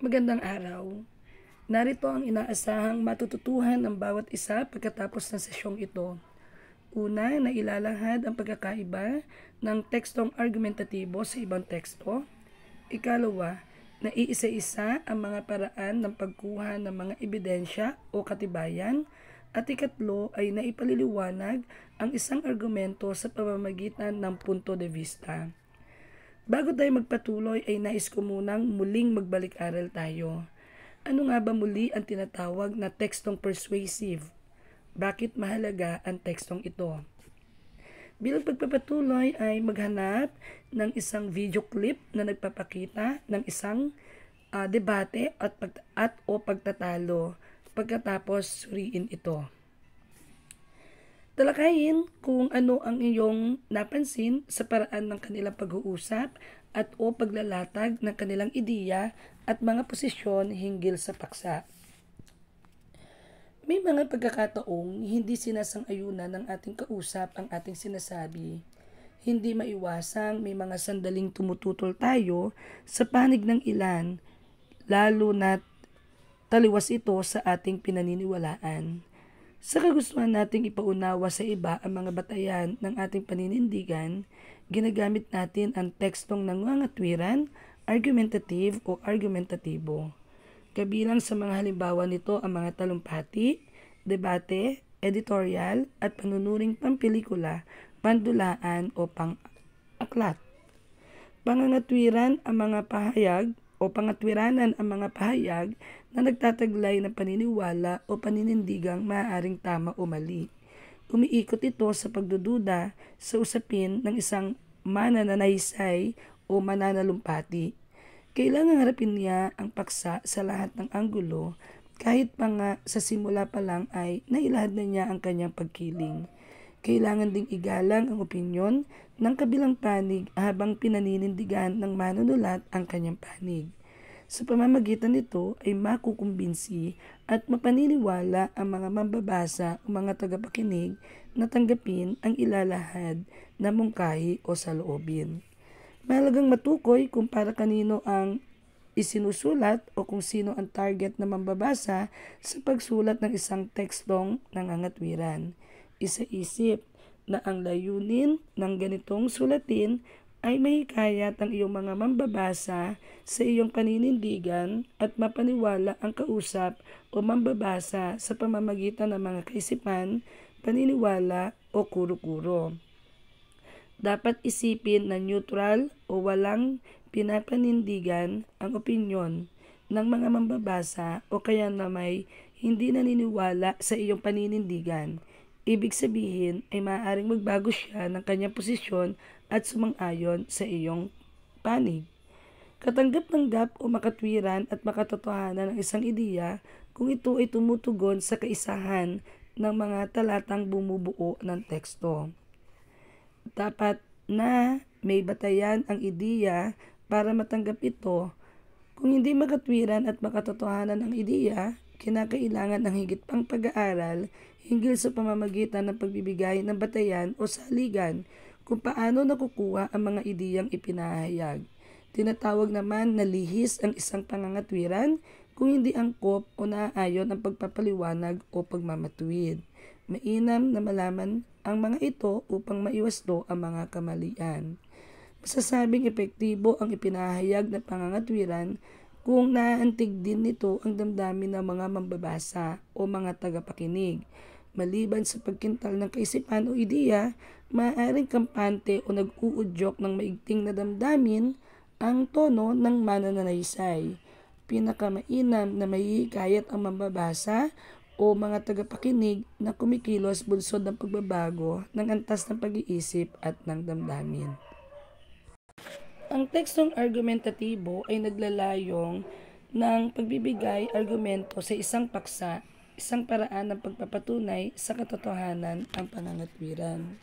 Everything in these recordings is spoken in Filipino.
Magandang araw. Narito ang inaasahang matututuhan ng bawat isa pagkatapos ng sesyong ito. Una, nailalahad ang pagkakaiba ng tekstong argumentatibo sa ibang teksto. Ikalawa, naiisa-isa ang mga paraan ng pagkuha ng mga ebidensya o katibayan. At ikatlo ay naipaliliwanag ang isang argumento sa pamamagitan ng punto de vista. Bago tayo magpatuloy ay nais ko munang muling magbalik-aral tayo. Ano nga ba muli ang tinatawag na tekstong persuasive? Bakit mahalaga ang tekstong ito? Bilang pagpapatuloy ay maghanap ng isang video clip na nagpapakita ng isang debate at o pagtatalo pagkatapos suriin ito. Talakayin kung ano ang iyong napansin sa paraan ng kanilang pag-uusap at o paglalatag ng kanilang ideya at mga posisyon hinggil sa paksa. May mga pagkakataong hindi sinasang-ayunan ng ating kausap ang ating sinasabi. Hindi maiwasang may mga sandaling tumututol tayo sa panig ng ilan, lalo na't taliwas ito sa ating pinaniniwalaan. Sa kagustuhan nating ipaunawa sa iba ang mga batayan ng ating paninindigan, ginagamit natin ang tekstong nangangatwiran, argumentative o argumentatibo. Kabilang sa mga halimbawa nito ang mga talumpati, debate, editorial at panunuring pampelikula, pandulaan o pang-aklat. Pangangatwiranan ang mga pahayag na nagtataglay ng paniniwala o paninindigang maaaring tama o mali. Umiikot ito sa pagdududa sa usapin ng isang manananaysay o mananalumpati. Kailangan harapin niya ang paksa sa lahat ng anggulo, kahit pa nga sa simula pa lang ay nailahad na niya ang kanyang pagkiling. Kailangan ding igalang ang opinyon ng kabilang panig habang pinaninindigan ng manunulat ang kanyang panig. Sa pamamagitan nito ay makukumbinsi at mapaniniwala ang mga mambabasa o mga tagapakinig na tanggapin ang ilalahad na mungkahi o saloobin. Mahalagang matukoy kung para kanino ang isinusulat o kung sino ang target na mambabasa sa pagsulat ng isang tekstong nangangatwiran. Isa-isip na ang layunin ng ganitong sulatin ay mahikayat ang iyong mga mambabasa sa iyong paninindigan at mapaniwala ang kausap o mambabasa sa pamamagitan ng mga kaisipan, paniniwala o kuro-kuro. Dapat isipin na neutral o walang pinapanindigan ang opinyon ng mga mambabasa o kaya na may hindi naniniwala sa iyong paninindigan. Ibig sabihin ay maaaring magbago siya ng kanyang posisyon at sumang-ayon sa iyong panig. Katanggap-tanggap o makatwiran at makatotohanan ng isang ideya kung ito ay tumutugon sa kaisahan ng mga talatang bumubuo ng teksto. Dapat na may batayan ang ideya para matanggap ito. Kung hindi makatwiran at makatotohanan ang ideya, kinakailangan ng higit pang pag-aaral hinggil sa pamamagitan ng pagbibigay ng batayan o saligan kung paano nakukuha ang mga ideyang ipinahayag. Tinatawag naman na lihis ang isang pangangatwiran kung hindi angkop o naaayon ang pagpapaliwanag o pagmamatuwid. Mainam na malaman ang mga ito upang maiwasto ang mga kamalian. Masasabing epektibo ang ipinahayag na pangangatwiran kung naaantig din nito ang damdamin ng mga mambabasa o mga tagapakinig. Maliban sa pagkintal ng kaisipan o ideya, maaaring kampante o nag-uudyok ng maigting na damdamin ang tono ng manananaysay. Pinakamainam na mahihikayat ang mambabasa o mga tagapakinig na kumikilos bunsod ng pagbabago ng antas ng pag-iisip at ng damdamin. Ang tekstong argumentatibo ay naglalayong ng pagbibigay argumento sa isang paksa, isang paraan ng pagpapatunay sa katotohanan ang pangangatwiran.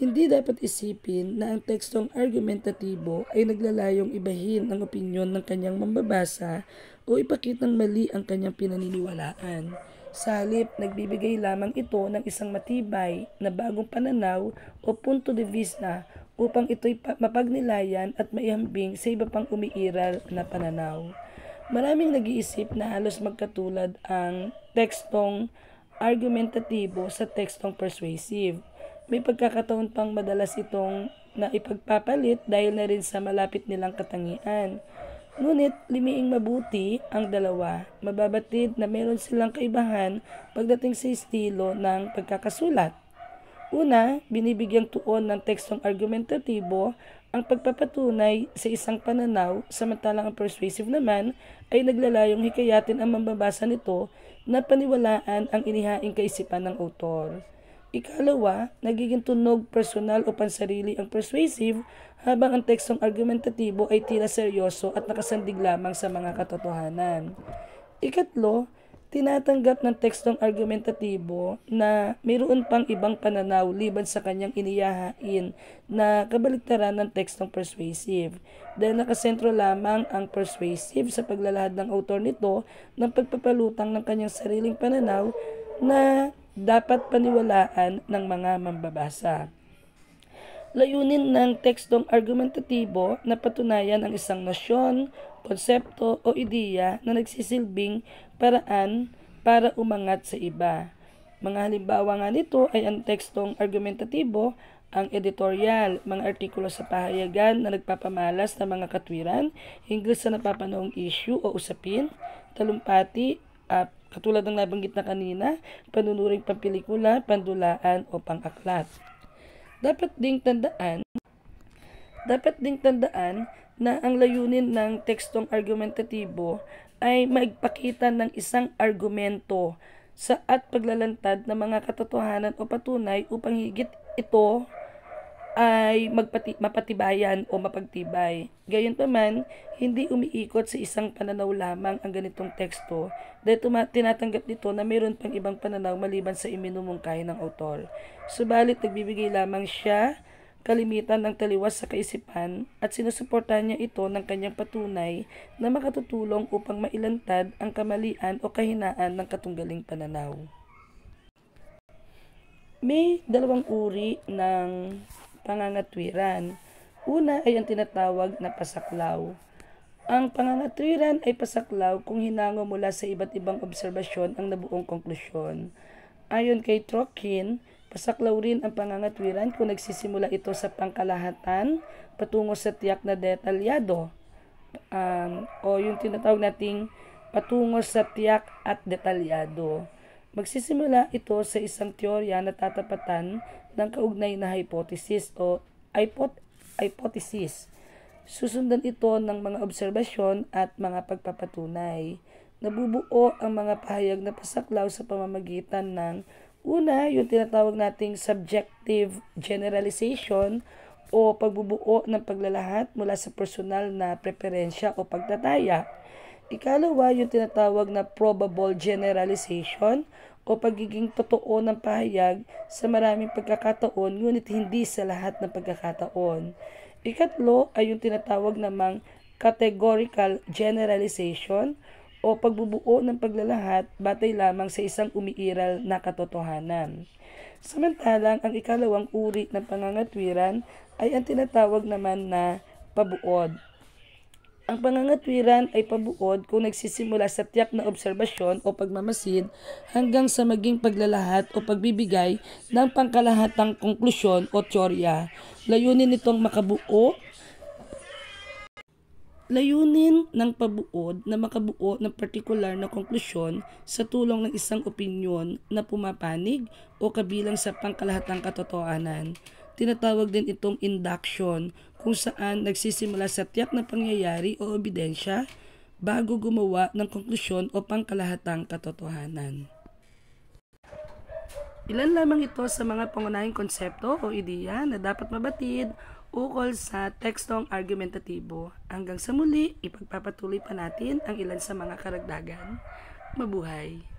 Hindi dapat isipin na ang tekstong argumentatibo ay naglalayong ibahin ang opinyon ng kanyang mambabasa o ipakitang mali ang kanyang pinaniniwalaan. Sa halip, nagbibigay lamang ito ng isang matibay na bagong pananaw o punto de vista upang ito'y mapagnilayan at maihambing sa iba pang umiiral na pananaw. Maraming nag-iisip na halos magkatulad ang tekstong argumentatibo sa tekstong persuasive. May pagkakataon pang madalas itong na ipagpapalit dahil na rin sa malapit nilang katangian. Ngunit limiing mabuti ang dalawa. Mababatid na meron silang kaibahan pagdating sa estilo ng pagkakasulat. Una, binibigyang tuon ng tekstong argumentatibo ang pagpapatunay sa isang pananaw, samantalang ang persuasive naman ay naglalayong hikayatin ang mambabasa nito na paniwalaan ang inihaing kaisipan ng autor. Ikalawa, nagiging tunog personal o pansarili ang persuasive habang ang tekstong argumentatibo ay tila seryoso at nakasandig lamang sa mga katotohanan. Ikatlo, tinatanggap ng tekstong argumentatibo na mayroon pang ibang pananaw liban sa kanyang iniyahain na kabaligtaran ng tekstong persuasive. Dahil nakasentro lamang ang persuasive sa paglalahad ng autor nito ng pagpapalutang ng kanyang sariling pananaw na dapat paniwalaan ng mga mambabasa. Layunin ng tekstong argumentatibo na patunayan ang isang nosyon, konsepto o ideya na nagsisilbing paraan para umangat sa iba. Mga halimbawa nga nito ay ang tekstong argumentatibo, ang editorial, mga artikulo sa pahayagan na nagpapamalas ng mga katwiran hinggil sa napapanahong issue o usapin, talumpati, katulad ng nabanggit na kanina, panunuring pampelikula, pandulaan o pang-aklat. Dapat ding tandaan na ang layunin ng tekstong argumentatibo ay maigpakita ng isang argumento at paglalantad ng mga katotohanan o patunay upang higit ito ay mapatibayan o mapagtibay. Gayunpaman, hindi umiikot sa isang pananaw lamang ang ganitong teksto dahil tinatanggap nito na mayroon pang ibang pananaw maliban sa iminumungkahi ng autor. Subalit nagbibigay lamang siya kalimitan ng taliwas sa kaisipan at sinusuportahan niya ito ng kanyang patunay na makatutulong upang mailantad ang kamalian o kahinaan ng katunggaling pananaw. May dalawang uri ng pangangatwiran. Una ay ang tinatawag na pasaklaw. Ang pangangatwiran ay pasaklaw kung hinango mula sa iba't ibang obserbasyon ang nabuong konklusyon. Ayon kay Trokin, pasaklaw rin ang pangangatwiran kung nagsisimula ito sa pangkalahatan patungo sa tiyak na detalyado o yung tinatawag nating patungo sa tiyak at detalyado. Magsisimula ito sa isang teorya na tatapatan ng kaugnay na hypothesis o hypothesis. Susundan ito ng mga obserbasyon at mga pagpapatunay. Nabubuo ang mga pahayag na pasaklaw sa pamamagitan ng una, yung tinatawag nating subjective generalization o pagbubuo ng paglalahat mula sa personal na preferensya o pagtataya. Ikalawa, yung tinatawag na probable generalization o pagiging totoo ng pahayag sa maraming pagkakataon ngunit hindi sa lahat ng pagkakataon. Ikatlo ay yung tinatawag namang categorical generalization o pagbubuo ng paglalahat batay lamang sa isang umiiral na katotohanan. Samantalang ang ikalawang uri ng pangangatwiran ay ang tinatawag naman na pabuod. Ang pangangatwiran ay pabuod kung nagsisimula sa tiyak na obserbasyon o pagmamasid hanggang sa maging paglalahat o pagbibigay ng pangkalahatang konklusyon o teorya. Layunin ng pabuod na makabuo ng partikular na konklusyon sa tulong ng isang opinyon na pumapanig o kabilang sa pangkalahatang katotohanan. Tinatawag din itong induction, kung saan nagsisimula sa tiyak na pangyayari o ebidensya bago gumawa ng konklusyon o pangkalahatang katotohanan. Ilan lamang ito sa mga pangunahing konsepto o ideya na dapat mabatid ukol sa tekstong argumentatibo. Hanggang sa muli, ipagpapatuloy pa natin ang ilan sa mga karagdagan. Mabuhay!